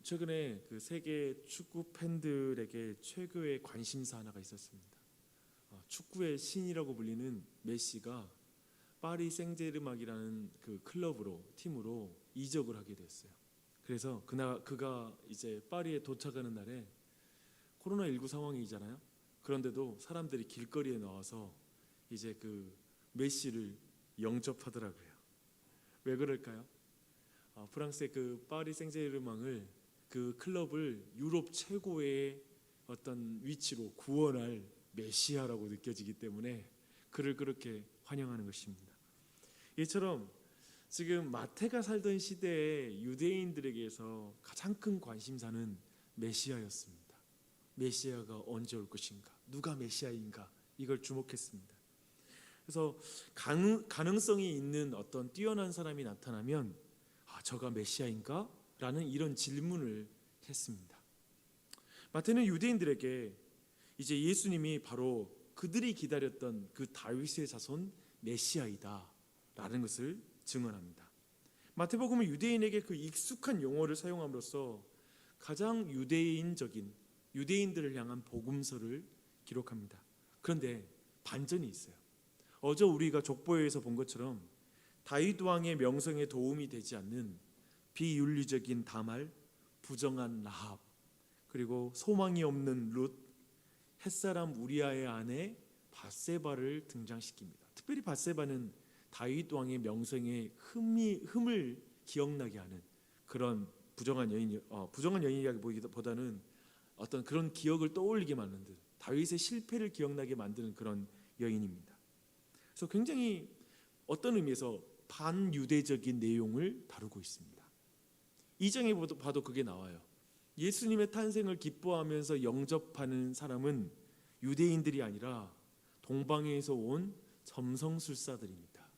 최근에 그 세계 축구 팬들에게 최고의 관심사 하나가 있었습니다. 축구의 신이라고 불리는 메시가 파리 생제르맹이라는 그 클럽으로 팀으로 이적을 하게 됐어요. 그래서 그가 이제 파리에 도착하는 날에 코로나19 상황이잖아요. 그런데도 사람들이 길거리에 나와서 이제 그 메시를 영접하더라고요. 왜 그럴까요? 프랑스의 그 파리 생제르맹을 그 클럽을 유럽 최고의 어떤 위치로 구원할 메시아라고 느껴지기 때문에 그를 그렇게 환영하는 것입니다. 이처럼 지금 마태가 살던 시대의 유대인들에게서 가장 큰 관심사는 메시아였습니다. 메시아가 언제 올 것인가? 누가 메시아인가? 이걸 주목했습니다. 그래서 가능성이 있는 어떤 뛰어난 사람이 나타나면 저가 메시아인가? 라는 이런 질문을 했습니다. 마태는 유대인들에게 이제 예수님이 바로 그들이 기다렸던 그 다윗의 자손 메시아이다 라는 것을 증언합니다. 마태복음은 유대인에게 그 익숙한 용어를 사용함으로써 가장 유대인적인 유대인들을 향한 복음서를 기록합니다. 그런데 반전이 있어요. 어제 우리가 족보에서 본 것처럼 다윗 왕의 명성에 도움이 되지 않는 비윤리적인 다말, 부정한 라합, 그리고 소망이 없는 룻, 햇사람 우리아의 아내 밧세바를 등장시킵니다. 특별히 밧세바는 다윗 왕의 명성에 흠을 기억나게 하는 그런 부정한 여인이라기보다는 어떤 그런 기억을 떠올리게 만드는 다윗의 실패를 기억나게 만드는 그런 여인입니다. 그래서 굉장히 어떤 의미에서 반유대적인 내용을 다루고 있습니다. 2장에 봐도 그게 나와요. 예수님의 탄생을 기뻐하면서 영접하는 사람은 유대인들이 아니라 동방에서 온 점성술사들입니다.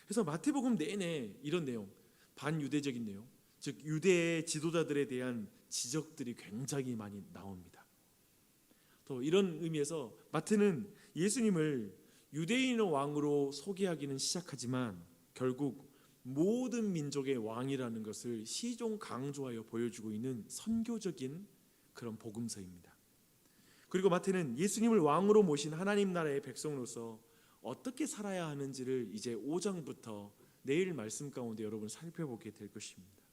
그래서 마태복음 내내 이런 내용, 반유대적인 내용, 즉 유대의 지도자들에 대한 지적들이 굉장히 많이 나옵니다. 또 이런 의미에서 마태는 예수님을 유대인의 왕으로 소개하기는 시작하지만 결국 모든 민족의 왕이라는 것을 시종 강조하여 보여주고 있는 선교적인 그런 복음서입니다. 그리고 마태는 예수님을 왕으로 모신 하나님 나라의 백성으로서 어떻게 살아야 하는지를 이제 5장부터 내일 말씀 가운데 여러분 살펴보게 될 것입니다.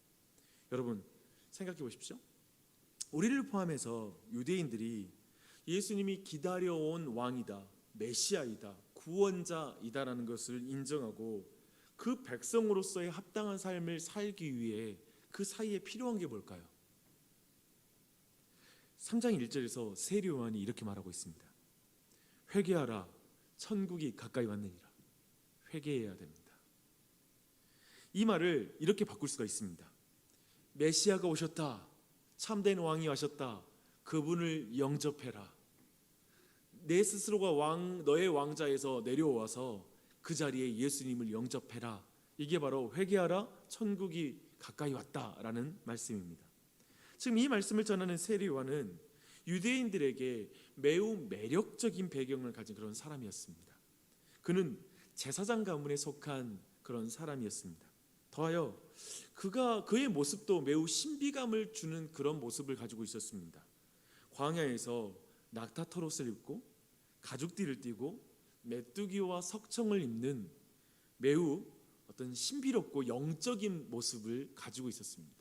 여러분 생각해 보십시오. 우리를 포함해서 유대인들이 예수님이 기다려온 왕이다, 메시아이다, 구원자이다라는 것을 인정하고 그 백성으로서의 합당한 삶을 살기 위해 그 사이에 필요한 게 뭘까요? 3장 1절에서 세례 요한이 이렇게 말하고 있습니다. 회개하라, 천국이 가까이 왔느니라. 회개해야 됩니다. 이 말을 이렇게 바꿀 수가 있습니다. 메시아가 오셨다, 참된 왕이 하셨다, 그분을 영접해라. 내 스스로가 너의 왕자에서 내려와서 그 자리에 예수님을 영접해라. 이게 바로 회개하라, 천국이 가까이 왔다라는 말씀입니다. 지금 이 말씀을 전하는 세례 요한은 유대인들에게 매우 매력적인 배경을 가진 그런 사람이었습니다. 그는 제사장 가문에 속한 그런 사람이었습니다. 더하여 그의 모습도 매우 신비감을 주는 그런 모습을 가지고 있었습니다. 광야에서 낙타털옷을 입고 가죽띠를 띠고 메뚜기와 석청을 입는 매우 어떤 신비롭고 영적인 모습을 가지고 있었습니다.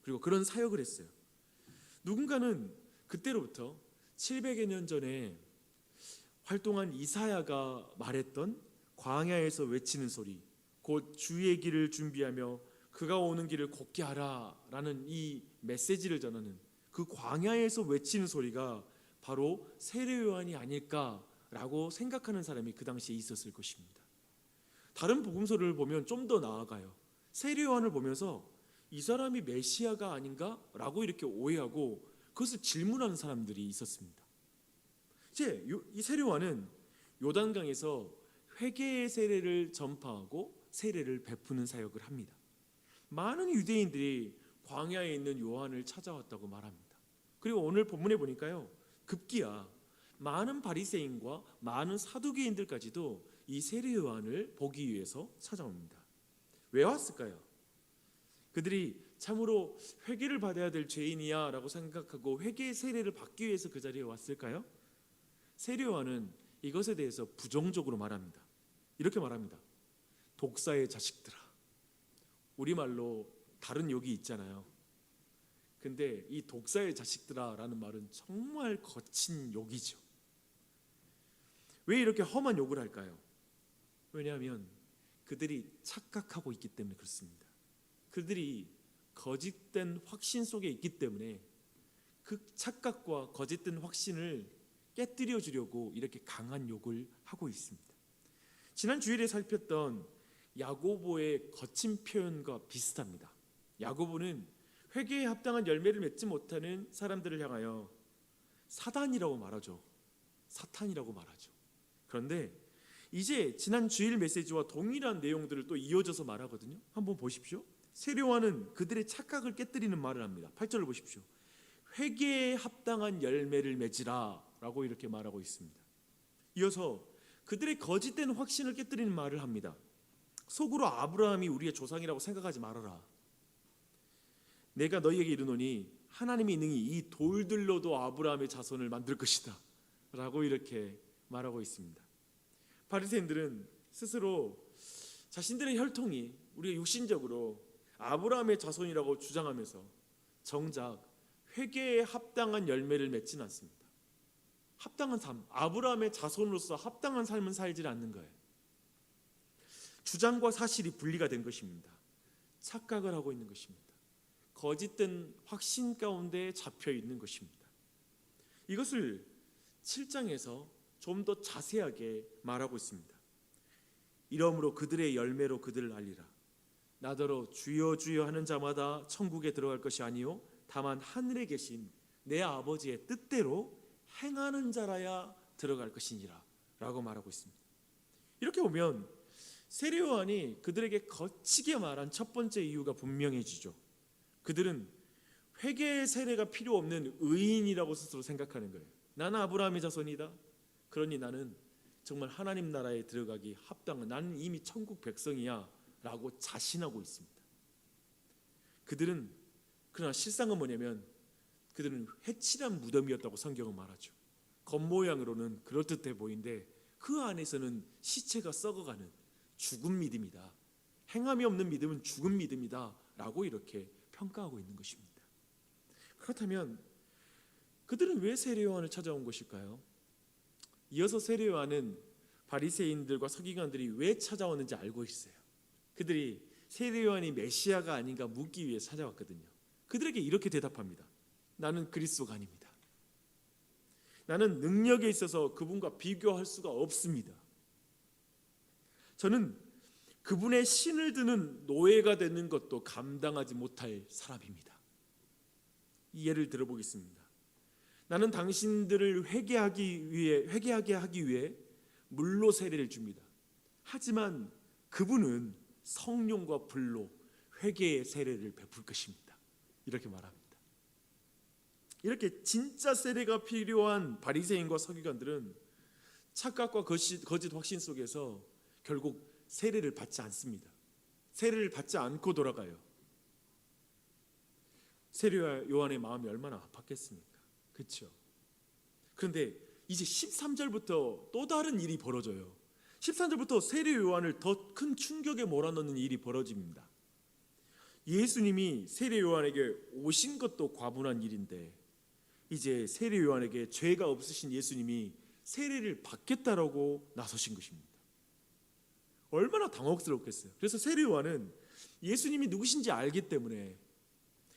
그리고 그런 사역을 했어요. 누군가는 그때로부터 700여 년 전에 활동한 이사야가 말했던 광야에서 외치는 소리, 곧 주의 길을 준비하며 그가 오는 길을 곧게 하라 라는 이 메시지를 전하는 그 광야에서 외치는 소리가 바로 세례 요한이 아닐까라고 생각하는 사람이 그 당시에 있었을 것입니다. 다른 복음서를 보면 좀 더 나아가요. 세례 요한을 보면서 이 사람이 메시아가 아닌가라고 이렇게 오해하고 그것을 질문하는 사람들이 있었습니다. 이제 이 세례 요한은 요단강에서 회개의 세례를 전파하고 세례를 베푸는 사역을 합니다. 많은 유대인들이 광야에 있는 요한을 찾아왔다고 말합니다. 그리고 오늘 본문에 보니까요, 급기야 많은 바리새인과 많은 사두개인들까지도 이 세례 요한을 보기 위해서 찾아옵니다. 왜 왔을까요? 그들이 참으로 회개를 받아야 될 죄인이야 라고 생각하고 회개의 세례를 받기 위해서 그 자리에 왔을까요? 세례요한은 이것에 대해서 부정적으로 말합니다. 이렇게 말합니다. 독사의 자식들아. 우리말로 다른 욕이 있잖아요. 근데 이 독사의 자식들아 라는 말은 정말 거친 욕이죠. 왜 이렇게 험한 욕을 할까요? 왜냐하면 그들이 착각하고 있기 때문에 그렇습니다. 그들이 거짓된 확신 속에 있기 때문에 그 착각과 거짓된 확신을 깨뜨려 주려고 이렇게 강한 욕을 하고 있습니다. 지난 주일에 살폈던 야고보의 거친 표현과 비슷합니다. 야고보는 회개에 합당한 열매를 맺지 못하는 사람들을 향하여 사단이라고 말하죠. 사탄이라고 말하죠. 그런데 이제 지난 주일 메시지와 동일한 내용들을 또 이어져서 말하거든요. 한번 보십시오. 세례요한은 그들의 착각을 깨뜨리는 말을 합니다. 8절을 보십시오. 회개에 합당한 열매를 맺으라 라고 이렇게 말하고 있습니다. 이어서 그들의 거짓된 확신을 깨뜨리는 말을 합니다. 속으로 아브라함이 우리의 조상이라고 생각하지 말아라. 내가 너희에게 이르노니 하나님이 능히 이 돌들로도 아브라함의 자손을 만들 것이다 라고 이렇게 말하고 있습니다. 바리새인들은 스스로 자신들의 혈통이 우리가 육신적으로 아브라함의 자손이라고 주장하면서 정작 회개에 합당한 열매를 맺지는 않습니다. 합당한 삶, 아브라함의 자손으로서 합당한 삶은 살지 않는 거예요. 주장과 사실이 분리가 된 것입니다. 착각을 하고 있는 것입니다. 거짓된 확신 가운데 잡혀 있는 것입니다. 이것을 7장에서 좀 더 자세하게 말하고 있습니다. 이러므로 그들의 열매로 그들을 알리라. 나더러 주여 주여 하는 자마다 천국에 들어갈 것이 아니요 다만 하늘에 계신 내 아버지의 뜻대로 행하는 자라야 들어갈 것이니라 라고 말하고 있습니다. 이렇게 보면 세례요한이 그들에게 거치게 말한 첫 번째 이유가 분명해지죠. 그들은 회개의 세례가 필요 없는 의인이라고 스스로 생각하는 거예요. 나는 아브라함의 자손이다. 그러니 나는 정말 하나님 나라에 들어가기 합당한, 나는 이미 천국 백성이야 라고 자신하고 있습니다. 그들은 그러나 실상은 뭐냐면 그들은 회칠한 무덤이었다고 성경은 말하죠. 겉모양으로는 그럴듯해 보이는데 그 안에서는 시체가 썩어가는 죽은 믿음이다. 행함이 없는 믿음은 죽은 믿음이다 라고 이렇게 평가하고 있는 것입니다. 그렇다면 그들은 왜 세례요한을 찾아온 것일까요? 이어서 세례요한은 바리새인들과 서기관들이 왜 찾아왔는지 알고 있어요. 그들이 세례요한이 메시아가 아닌가 묻기 위해 찾아왔거든요. 그들에게 이렇게 대답합니다. 나는 그리스도가 아닙니다. 나는 능력에 있어서 그분과 비교할 수가 없습니다. 저는 그분의 신을 드는 노예가 되는 것도 감당하지 못할 사람입니다. 이 예를 들어보겠습니다. 나는 당신들을 회개하게 하기 위해 물로 세례를 줍니다. 하지만 그분은 성령과 불로 회개의 세례를 베풀 것입니다. 이렇게 말합니다. 이렇게 진짜 세례가 필요한 바리새인과 서기관들은 착각과 거짓 확신 속에서 결국 세례를 받지 않습니다. 세례를 받지 않고 돌아가요. 세례 요한의 마음이 얼마나 아팠겠습니까? 그렇죠. 그런데 이제 13절부터 또 다른 일이 벌어져요. 13절부터 세례 요한을 더 큰 충격에 몰아넣는 일이 벌어집니다. 예수님이 세례 요한에게 오신 것도 과분한 일인데 이제 세례 요한에게 죄가 없으신 예수님이 세례를 받겠다라고 나서신 것입니다. 얼마나 당혹스럽겠어요. 그래서 세례 요한은 예수님이 누구신지 알기 때문에,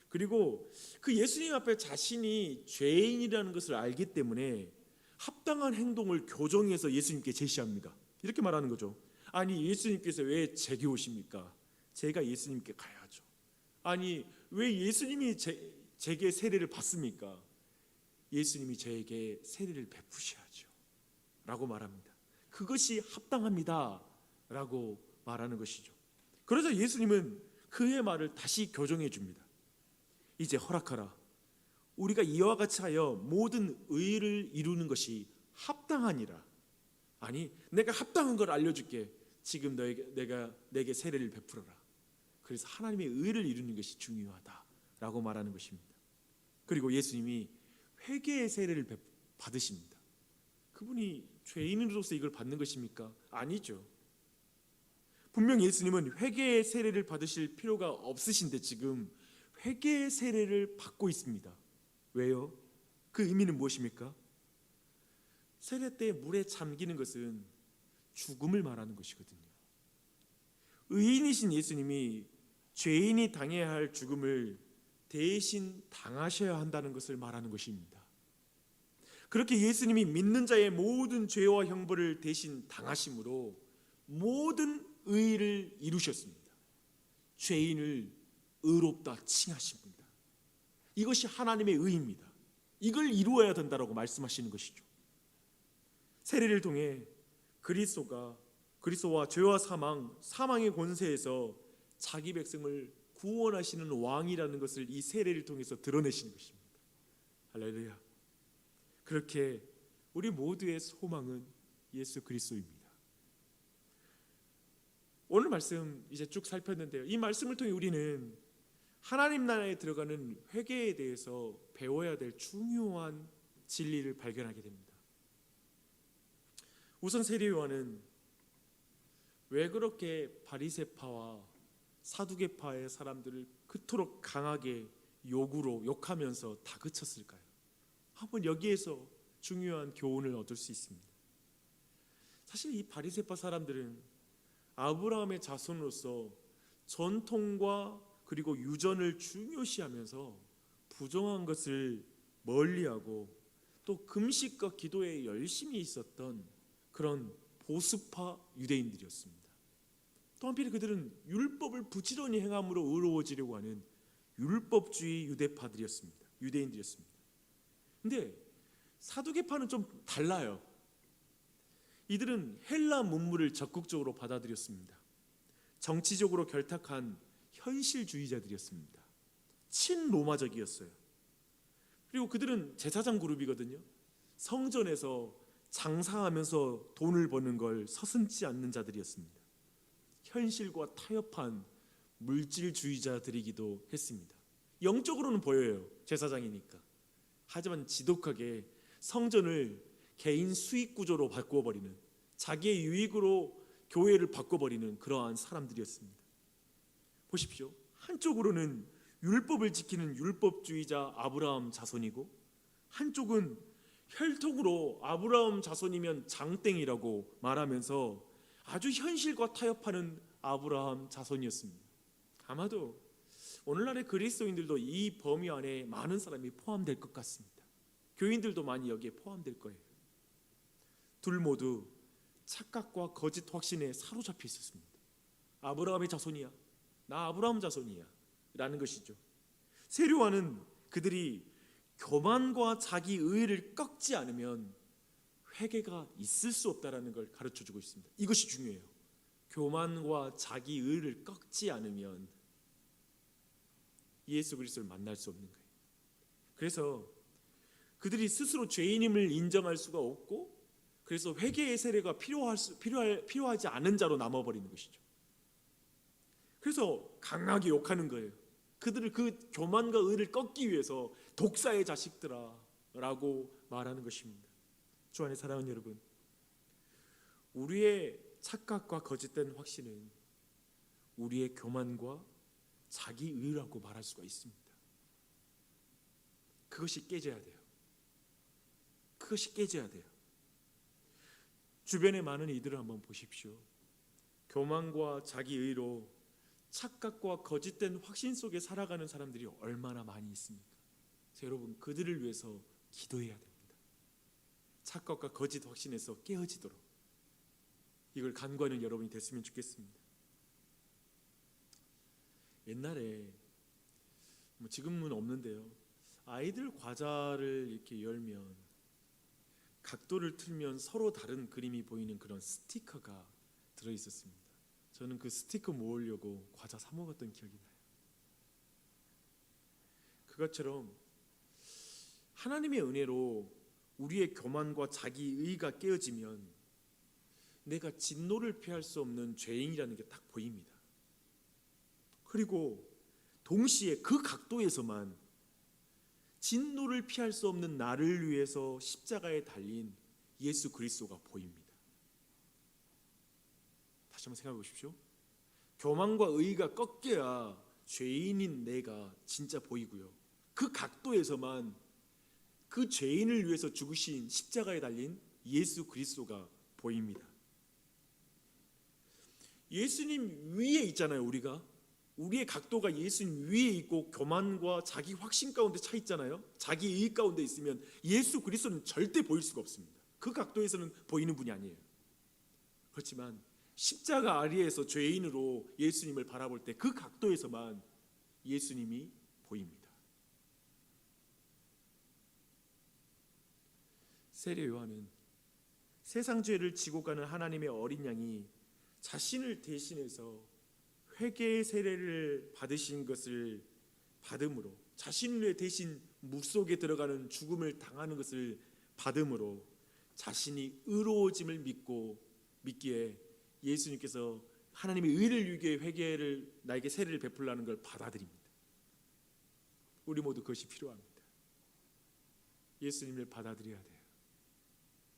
그리고 그 예수님 앞에 자신이 죄인이라는 것을 알기 때문에 합당한 행동을 교정해서 예수님께 제시합니다. 이렇게 말하는 거죠. 아니, 예수님께서 왜 제게 오십니까? 제가 예수님께 가야죠. 아니, 왜 예수님이 제게 세례를 받습니까? 예수님이 저에게 세례를 베푸셔야죠 라고 말합니다. 그것이 합당합니다 라고 말하는 것이죠. 그래서 예수님은 그의 말을 다시 교정해 줍니다. 이제 허락하라. 우리가 이와 같이 하여 모든 의를 이루는 것이 합당하니라. 아니, 내가 합당한 걸 알려줄게. 지금 내게 세례를 베풀어라. 그래서 하나님의 의를 이루는 것이 중요하다라고 말하는 것입니다. 그리고 예수님이 회개의 세례를 받으십니다. 그분이 죄인으로서 이걸 받는 것입니까? 아니죠. 분명 예수님은 회개의 세례를 받으실 필요가 없으신데 지금 회개의 세례를 받고 있습니다. 왜요? 그 의미는 무엇입니까? 세례 때 물에 잠기는 것은 죽음을 말하는 것이거든요. 의인이신 예수님이 죄인이 당해야 할 죽음을 대신 당하셔야 한다는 것을 말하는 것입니다. 그렇게 예수님이 믿는 자의 모든 죄와 형벌을 대신 당하심으로 모든 의를 이루셨습니다. 죄인을 의롭다 칭하십니다. 이것이 하나님의 의입니다. 이걸 이루어야 된다라고 말씀하시는 것이죠. 세례를 통해 그리스도와 죄와 사망의 권세에서 자기 백성을 구원하시는 왕이라는 것을 이 세례를 통해서 드러내시는 것입니다. 할렐루야. 그렇게 우리 모두의 소망은 예수 그리스도입니다. 오늘 말씀 이제 쭉 살폈는데요. 이 말씀을 통해 우리는 하나님 나라에 들어가는 회개에 대해서 배워야 될 중요한 진리를 발견하게 됩니다. 우선 세례요한은 왜 그렇게 바리새파와 사두개파의 사람들을 그토록 강하게 욕하면서 다그쳤을까요? 한번 여기에서 중요한 교훈을 얻을 수 있습니다. 사실 이 바리새파 사람들은 아브라함의 자손으로서 전통과 그리고 유전을 중요시하면서 부정한 것을 멀리하고 또 금식과 기도에 열심히 있었던 그런 보수파 유대인들이었습니다. 또 한편 그들은 율법을 부지런히 행함으로 의로워지려고 하는 율법주의 유대인들이었습니다. 근데 사두개파는 좀 달라요. 이들은 헬라 문물을 적극적으로 받아들였습니다. 정치적으로 결탁한 현실주의자들이었습니다. 친로마적이었어요. 그리고 그들은 제사장 그룹이거든요. 성전에서 장사하면서 돈을 버는 걸 서슴지 않는 자들이었습니다. 현실과 타협한 물질주의자들이기도 했습니다. 영적으로는 보여요. 제사장이니까. 하지만 지독하게 성전을 개인 수익 구조로 바꿔버리는, 자기의 유익으로 교회를 바꿔버리는 그러한 사람들이었습니다. 보십시오. 한쪽으로는 율법을 지키는 율법주의자 아브라함 자손이고, 한쪽은 혈통으로 아브라함 자손이면 장땡이라고 말하면서 아주 현실과 타협하는 아브라함 자손이었습니다. 아마도 오늘날의 그리스도인들도 이 범위 안에 많은 사람이 포함될 것 같습니다. 교인들도 많이 여기에 포함될 거예요. 둘 모두 착각과 거짓 확신에 사로잡혀 있었습니다. 아브라함의 자손이야, 나 아브라함 자손이야 라는 것이죠. 세례요한은 그들이 교만과 자기 의를 꺾지 않으면 회개가 있을 수 없다라는 걸 가르쳐주고 있습니다. 이것이 중요해요. 교만과 자기 의를 꺾지 않으면 예수 그리스도를 만날 수 없는 거예요. 그래서 그들이 스스로 죄인임을 인정할 수가 없고, 그래서 회개의 세례가 필요하지 않은 자로 남아버리는 것이죠. 그래서 강하게 욕하는 거예요. 그들을 그 교만과 의를 꺾기 위해서 독사의 자식들아 라고 말하는 것입니다. 주 안에 사랑하는 여러분, 우리의 착각과 거짓된 확신은 우리의 교만과 자기 의라고 말할 수가 있습니다. 그것이 깨져야 돼요. 그것이 깨져야 돼요. 주변의 많은 이들을 한번 보십시오. 교만과 자기 의로 착각과 거짓된 확신 속에 살아가는 사람들이 얼마나 많이 있습니까? 여러분, 그들을 위해서 기도해야 됩니다. 착각과 거짓 확신에서 깨어지도록 이걸 간구하는 여러분이 됐으면 좋겠습니다. 옛날에 지금은 없는데요, 아이들 과자를 이렇게 열면 각도를 틀면 서로 다른 그림이 보이는 그런 스티커가 들어있었습니다. 저는 그 스티커 모으려고 과자 사 먹었던 기억이 나요. 그것처럼 하나님의 은혜로 우리의 교만과 자기의가 깨어지면 내가 진노를 피할 수 없는 죄인이라는 게 딱 보입니다. 그리고 동시에 그 각도에서만 진노를 피할 수 없는 나를 위해서 십자가에 달린 예수 그리스도가 보입니다. 다시 한번 생각해 보십시오. 교만과 의가 꺾여야 죄인인 내가 진짜 보이고요. 그 각도에서만 그 죄인을 위해서 죽으신 십자가에 달린 예수 그리스도가 보입니다. 예수님 위에 있잖아요. 우리의 각도가 예수님 위에 있고 교만과 자기 확신 가운데 차 있잖아요. 자기 의 가운데 있으면 예수 그리스도는 절대 보일 수가 없습니다. 그 각도에서는 보이는 분이 아니에요. 그렇지만 십자가 아래에서 죄인으로 예수님을 바라볼 때 그 각도에서만 예수님이 보입니다. 세례 요한은 세상 죄를 지고 가는 하나님의 어린 양이 자신을 대신해서 회개의 세례를 받으신 것을 받음으로, 자신을 대신 물속에 들어가는 죽음을 당하는 것을 받음으로 자신이 의로워짐을 믿기에 예수님께서 하나님의 의를 위해 회개를 나에게 세례를 베풀라는 걸 받아들입니다. 우리 모두 그것이 필요합니다. 예수님을 받아들여야 돼요.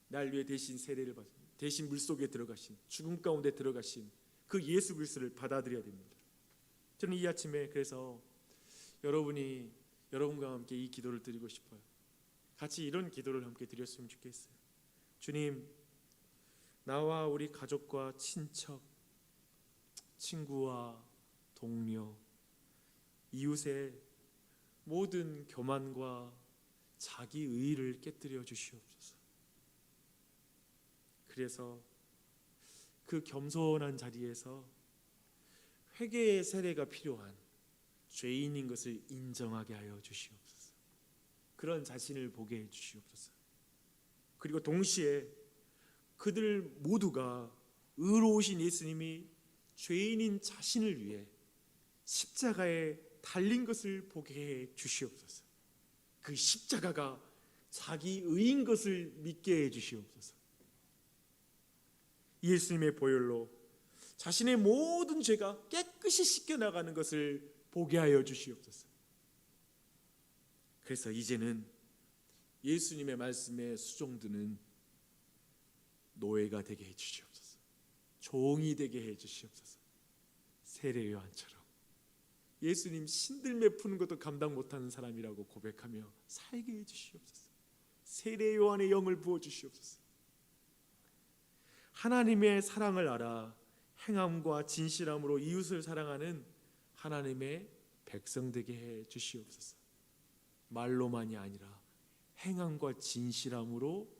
날 위해 대신 세례를 받은, 대신 물속에 들어가신, 죽음 가운데 들어가신 그 예수 그리스도를 받아들여야 됩니다. 저는 이 아침에 그래서 여러분과 함께 이 기도를 드리고 싶어요. 같이 이런 기도를 함께 드렸으면 좋겠어요. 주님, 나와 우리 가족과 친척, 친구와 동료, 이웃의 모든 교만과 자기 의의를 깨뜨려 주시옵소서. 그래서 그 겸손한 자리에서 회개의 세례가 필요한 죄인인 것을 인정하게 하여 주시옵소서. 그런 자신을 보게 해 주시옵소서. 그리고 동시에 그들 모두가 의로우신 예수님이 죄인인 자신을 위해 십자가에 달린 것을 보게 해 주시옵소서. 그 십자가가 자기 의인 것을 믿게 해 주시옵소서. 예수님의 보혈로 자신의 모든 죄가 깨끗이 씻겨나가는 것을 보게 하여 주시옵소서. 그래서 이제는 예수님의 말씀에 수종드는 노예가 되게 해 주시옵소서. 종이 되게 해 주시옵소서. 세례 요한처럼 예수님 신들매 푸는 것도 감당 못하는 사람이라고 고백하며 살게 해 주시옵소서. 세례 요한의 영을 부어 주시옵소서. 하나님의 사랑을 알아 행함과 진실함으로 이웃을 사랑하는 하나님의 백성 되게 해 주시옵소서. 말로만이 아니라 행함과 진실함으로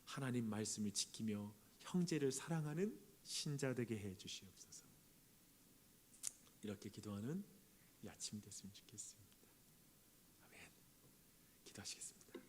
하나님 말씀을 지키며 형제를 사랑하는 신자 되게 해 주시옵소서. 이렇게 기도하는 이 아침이 됐으면 좋겠습니다. 아멘. 기도하시겠습니다.